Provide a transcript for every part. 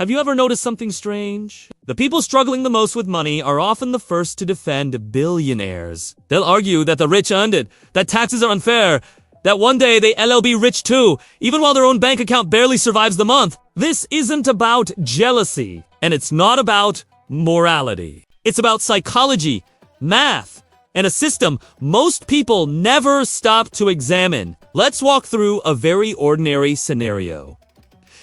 Have you ever noticed something strange? The people struggling the most with money are often the first to defend billionaires. They'll argue that the rich earned it, that taxes are unfair, that one day they'll be rich too, even while their own bank account barely survives the month. This isn't about jealousy, and it's not about morality. It's about psychology, math, and a system most people never stop to examine. Let's walk through a very ordinary scenario.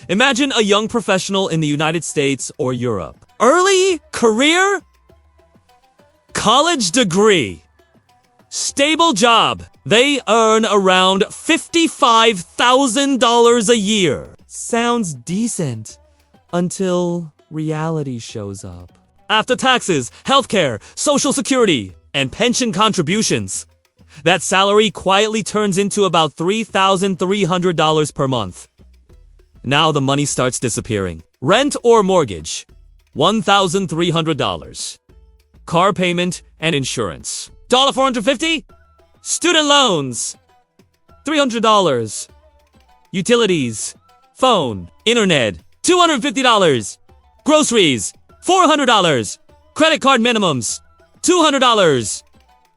Imagine a young professional in the United States or Europe. Early career, college degree, stable job. They earn around $55,000 a year. Sounds decent until reality shows up. After taxes, healthcare, social security, and pension contributions, that salary quietly turns into about $3,300 per month. Now the money starts disappearing. Rent or mortgage, $1,300. Car payment and insurance, $450. Student loans, $300. Utilities, phone, internet, $250. Groceries, $400. Credit card minimums, $200.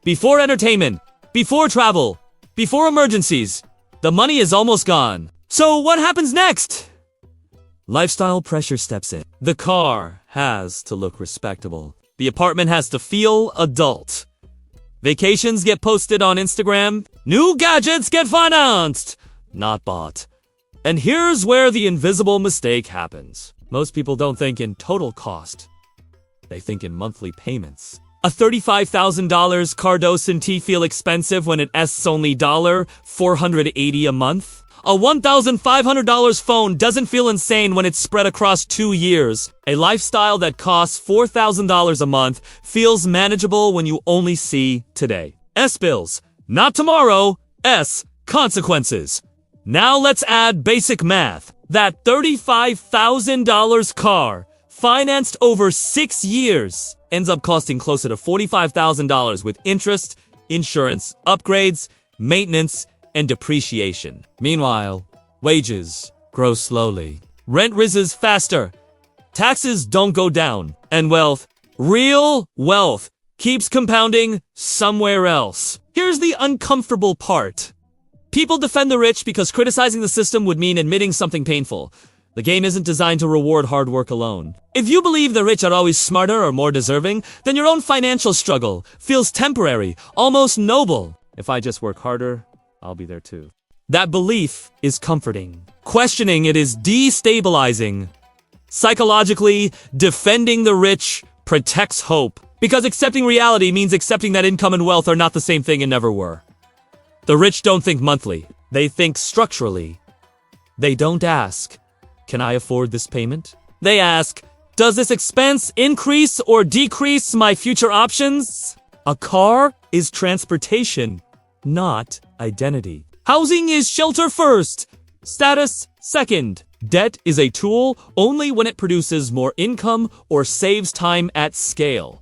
Before entertainment, before travel, before emergencies, the money is almost gone. So what happens next? Lifestyle pressure steps in. The car has to look respectable. The apartment has to feel adult. Vacations get posted on Instagram. New gadgets get financed, not bought. And here's where the invisible mistake happens. Most people don't think in total cost. They think in monthly payments. A $35,000 car doesn't feel expensive when it asks only $480 a month. A $1,500 phone doesn't feel insane when it's spread across 2 years. A lifestyle that costs $4,000 a month feels manageable when you only see today. S bills, not tomorrow. S consequences. Now let's add basic math. That $35,000 car, financed over 6 years, ends up costing closer to $45,000 with interest, insurance, upgrades, maintenance, and depreciation. Meanwhile, wages grow slowly. Rent rises faster. Taxes don't go down. And wealth, real wealth, keeps compounding somewhere else. Here's the uncomfortable part. People defend the rich because criticizing the system would mean admitting something painful. The game isn't designed to reward hard work alone. If you believe the rich are always smarter or more deserving, then your own financial struggle feels temporary, almost noble. If I just work harder, I'll be there too. That belief is comforting. Questioning it is destabilizing. Psychologically, defending the rich protects hope. Because accepting reality means accepting that income and wealth are not the same thing and never were. The rich don't think monthly. They think structurally. They don't ask, can I afford this payment? They ask, does this expense increase or decrease my future options? A car is transportation, not identity. Housing is shelter first, status second. Debt is a tool only when it produces more income or saves time at scale.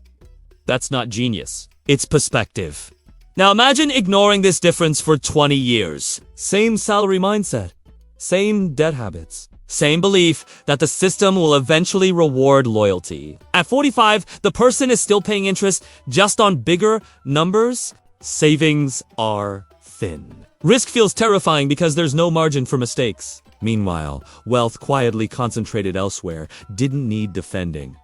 That's not genius. It's perspective. Now imagine ignoring this difference for 20 years. Same salary mindset, same debt habits, same belief that the system will eventually reward loyalty. At 45, the person is still paying interest just on bigger numbers. Savings are thin. Risk feels terrifying because there's no margin for mistakes. Meanwhile, wealth quietly concentrated elsewhere didn't need defending.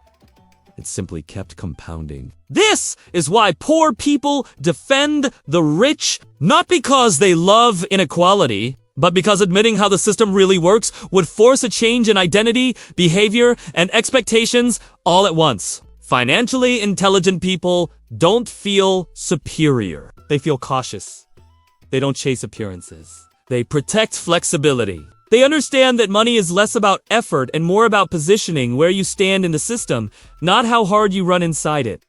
It simply kept compounding. This is why poor people defend the rich, not because they love inequality, but because admitting how the system really works would force a change in identity, behavior, and expectations all at once. Financially intelligent people don't feel superior. They feel cautious. They don't chase appearances. They protect flexibility. They understand that money is less about effort and more about positioning where you stand in the system, not how hard you run inside it.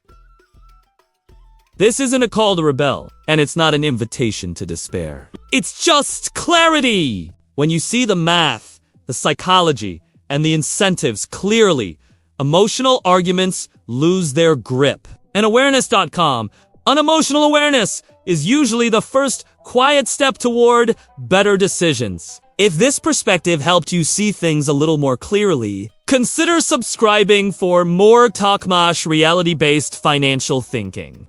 This isn't a call to rebel, and it's not an invitation to despair. It's just clarity! When you see the math, the psychology, and the incentives clearly, emotional arguments lose their grip. And awareness.com, unemotional awareness, is usually the first quiet step toward better decisions. If this perspective helped you see things a little more clearly, consider subscribing for more Talkmash reality-based financial thinking.